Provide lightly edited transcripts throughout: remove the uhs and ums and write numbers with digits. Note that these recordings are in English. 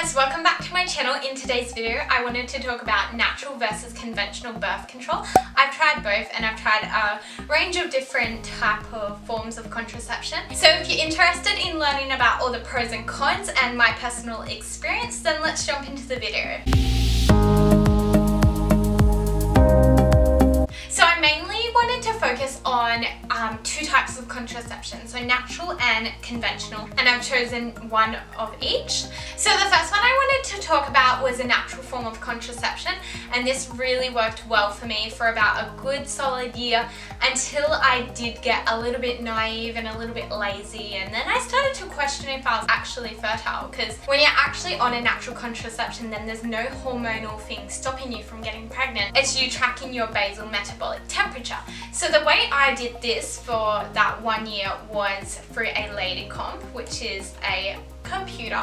guys, welcome back to my channel. In today's video I wanted to talk about natural versus conventional birth control. I've tried both and I've tried a range of different type of forms of contraception. So if you're interested in learning about all the pros and cons and my personal experience, then let's jump into the video. So I mainly wanted to focus on two types of contraception, so natural and conventional, and I've chosen one of each. So the first one I wanted to talk about was a natural form of contraception, and this really worked well for me for about a good solid year until I did get a little bit naive and a little bit lazy, and then I started to question if I was actually fertile, because when you're actually on a natural contraception, then there's no hormonal thing stopping you from getting pregnant. It's you tracking your basal metabolic temperature. So the way I did this for that 1 year was through a lady comp, which is a computer.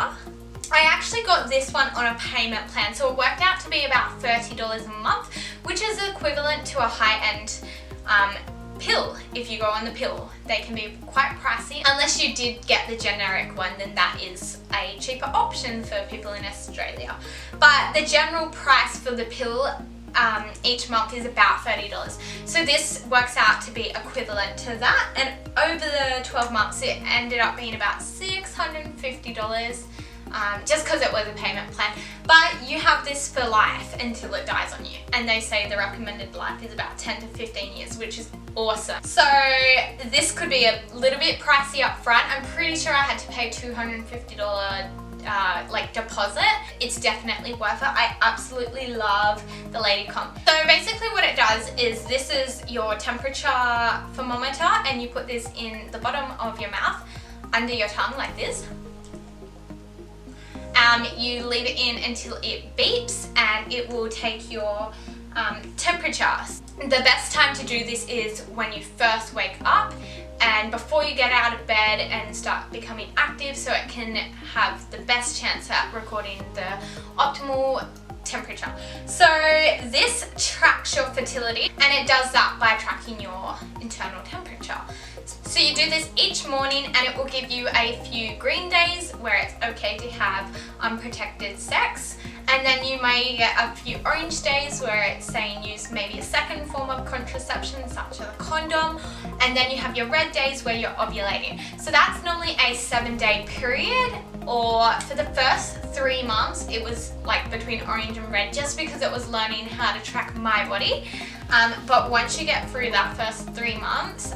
I actually got this one on a payment plan, so it worked out to be about $30 a month, which is equivalent to a high-end pill. If you go on the pill, they can be quite pricey. Unless you did get the generic one, then that is a cheaper option for people in Australia. But the general price for the pill each month is about $30. So this works out to be equivalent to that, and over the 12 months it ended up being about $650, just because it was a payment plan. But you have this for life until it dies on you, and they say the recommended life is about 10 to 15 years, which is awesome. So this could be a little bit pricey up front. I'm pretty sure I had to pay $250 deposit. It's definitely worth it. I absolutely love the lady comp. So basically what it does is, this is your temperature thermometer, and you put this in the bottom of your mouth under your tongue like this. You leave it in until it beeps, and it will take your temperature. The best time to do this is when you first wake up and before you get out of bed and start becoming active, so it can have the best chance at recording the optimal temperature. So this tracks your fertility, and it does that by tracking your internal temperature. So you do this each morning, and it will give you a few green days where it's okay to have unprotected sex, and then you may get a few orange days where it's saying use maybe a second form of contraception such as a condom, and then you have your red days where you're ovulating. So that's normally a 7-day period, or for the first 3 months it was like between orange and red, just because it was learning how to track my body. But once you get through that first 3 months,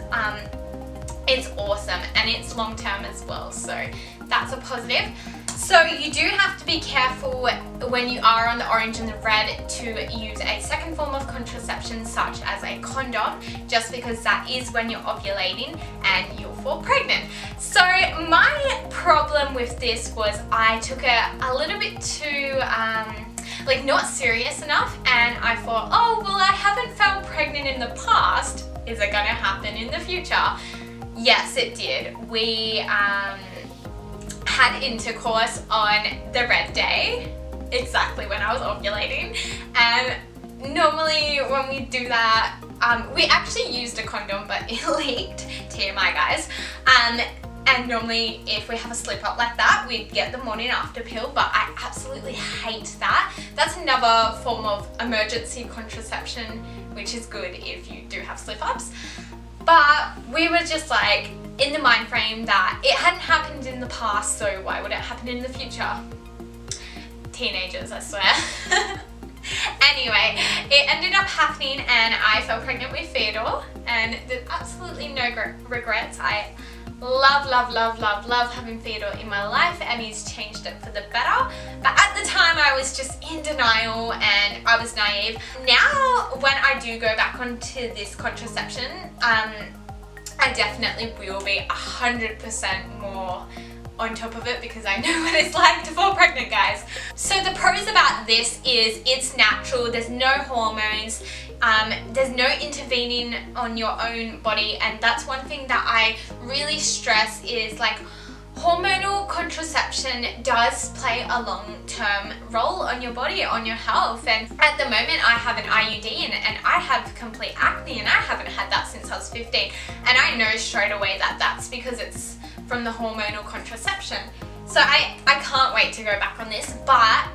it's awesome, and it's long term as well, so that's a positive. So you do have to be careful when you are on the orange and the red to use a second form of contraception such as a condom, just because that is when you're ovulating and you'll fall pregnant. So my problem with this was I took it a little bit too not serious enough, and I thought, oh well, I haven't felt pregnant in the past, is it gonna happen in the future? Yes, it did. We had intercourse on the red day, exactly when I was ovulating, and normally when we do that, we actually used a condom, but it leaked, TMI guys, and normally if we have a slip up like that, we'd get the morning after pill, but I absolutely hate that. That's another form of emergency contraception, which is good if you do have slip ups. But we were just like in the mind frame that it hadn't happened in the past, so why would it happen in the future? Teenagers, I swear. Anyway, it ended up happening, and I fell pregnant with Theodore, and there's absolutely no regrets. I love having Theodore in my life, and he's changed it for the better. But at the time I was just in denial and I was naive. Now when I do go back onto this contraception, I definitely will be 100% more on top of it, because I know what it's like to fall pregnant, guys. So the pros about this is it's natural, there's no hormones, there's no intervening on your own body, and that's one thing that I really stress is hormonal contraception does play a long-term role on your body, on your health. And at the moment I have an IUD and I have complete acne, and I haven't had that since I was 15, and I know straight away that that's because it's from the hormonal contraception. So I can't wait to go back on this, but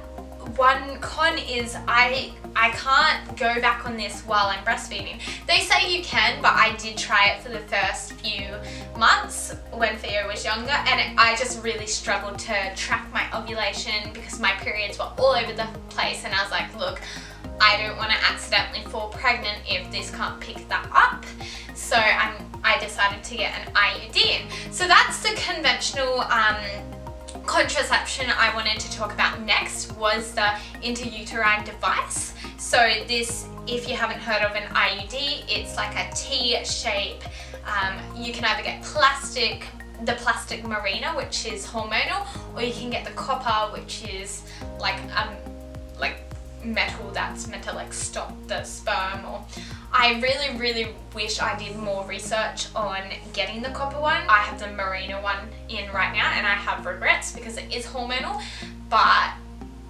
one con is I can't go back on this while I'm breastfeeding. They say you can, but I did try it for the first few months when Theo was younger, and I just really struggled to track my ovulation because my periods were all over the place, and I was like, look, I don't want to accidentally fall pregnant if this can't pick that up. So I decided to get an IUD. So that's the conventional contraception I wanted to talk about next, was the intrauterine device. So this, if you haven't heard of an IUD, it's like a T shape. You can either get the plastic marina, which is hormonal, or you can get the copper, which is like metal that's meant to like stop the sperm. Or I really wish I did more research on getting the copper one. I have the marina one in right now, and I have regrets because it is hormonal, but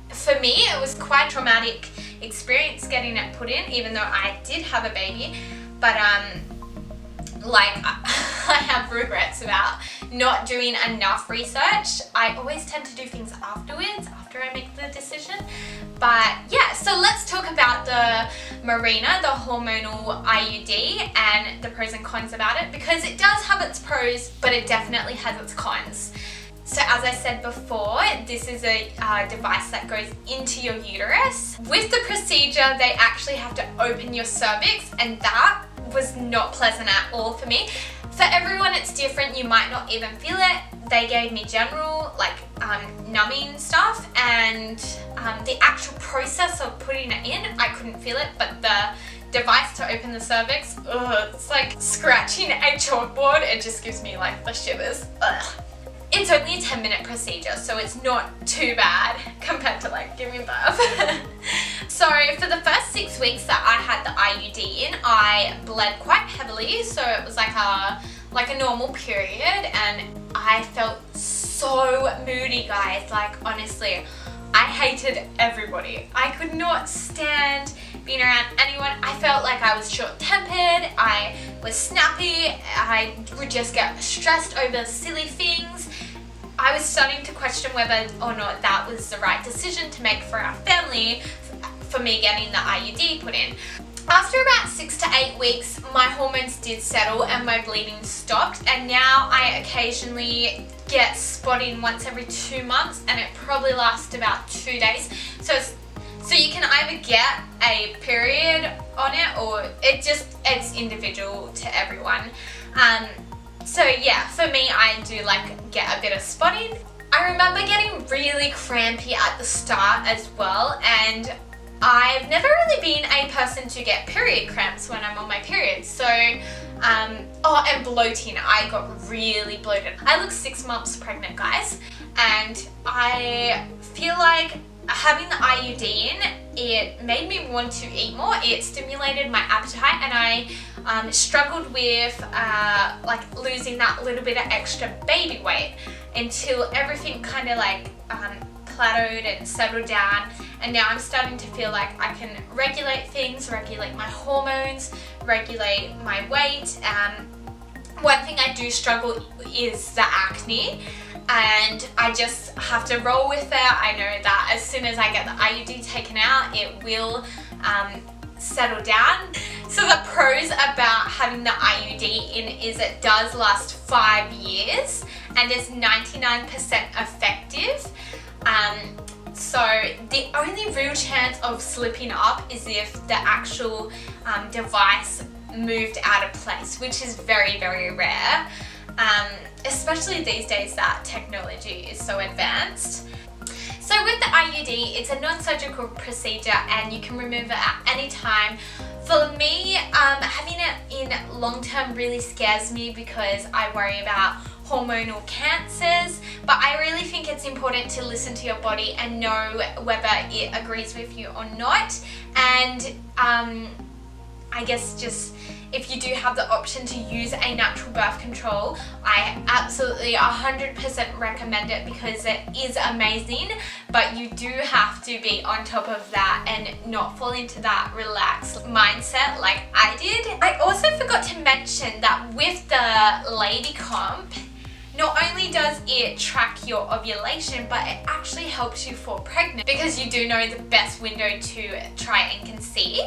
for me it was quite a traumatic experience getting it put in, even though I did have a baby. But like I have regrets about not doing enough research. I always tend to do things afterwards, after I make the decision. But yeah, so let's talk about the Marina, the hormonal IUD, and the pros and cons about it, because it does have its pros, but it definitely has its cons. So as I said before, this is a device that goes into your uterus. With the procedure, they actually have to open your cervix, and that was not pleasant at all for me. For everyone it's different, you might not even feel it. They gave me general like numbing stuff, and the actual process of putting it in, I couldn't feel it, but the device to open the cervix, it's like scratching a chalkboard. It just gives me like the shivers. It's only a 10-minute procedure, so it's not too bad compared to like giving birth. So for the first 6 weeks that I had the IUD in, I bled quite heavily, so it was like a normal period, and I felt so moody, guys. Like honestly, I hated everybody. I could not stand being around anyone. I felt like I was short-tempered, I was snappy, I would just get stressed over silly things. I was starting to question whether or not that was the right decision to make for our family, for me getting the IUD put in. After about 6 to 8 weeks, my hormones did settle and my bleeding stopped, and now I occasionally get spotting once every 2 months, and it probably lasts about 2 days. So you can either get a period on it, or it's individual to everyone. So yeah, for me, I do like get a bit of spotting. I remember getting really crampy at the start as well, and I've never really been a person to get period cramps when I'm on my period. So, and bloating. I got really bloated. I look 6 months pregnant, guys, and I feel like having the IUD in, it made me want to eat more. It stimulated my appetite, and I struggled with like losing that little bit of extra baby weight until everything kind of like plateaued and settled down, and now I'm starting to feel like I can regulate things, regulate my hormones, regulate my weight. One thing I do struggle is the acne, and I just have to roll with it. I know that as soon as I get the IUD taken out, it will settle down. So the pros about having the IUD in is it does last 5 years and is 99% effective. So the only real chance of slipping up is if the actual device moved out of place, which is very, very rare, especially these days that technology is so advanced. So with the IUD, it's a non-surgical procedure and you can remove it at any time. For me, having it in long term really scares me because I worry about hormonal cancers, but I really think it's important to listen to your body and know whether it agrees with you or not. And I guess just if you do have the option to use a natural birth control, I absolutely 100% recommend it because it is amazing, but you do have to be on top of that and not fall into that relaxed mindset like I did. I also forgot to mention that with the lady comp, not only does it track your ovulation, but it actually helps you fall pregnant because you do know the best window to try and conceive.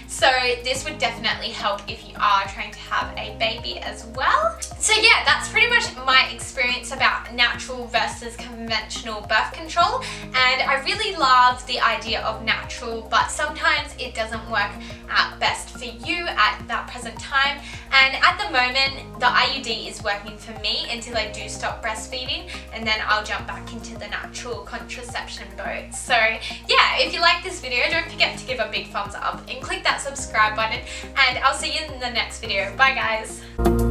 So this would definitely help if you are trying to have a baby as well. So yeah, that's pretty much my experience about natural versus conventional birth control. And I really love the idea of natural, but sometimes it doesn't work out best for you at that present time. And at the moment, the IUD is working for me until I do stop breastfeeding, and then I'll jump back into the natural contraception boat. So yeah, if you like this video, don't forget to give a big thumbs up and click that subscribe button, and I'll see you in the next video. Bye guys!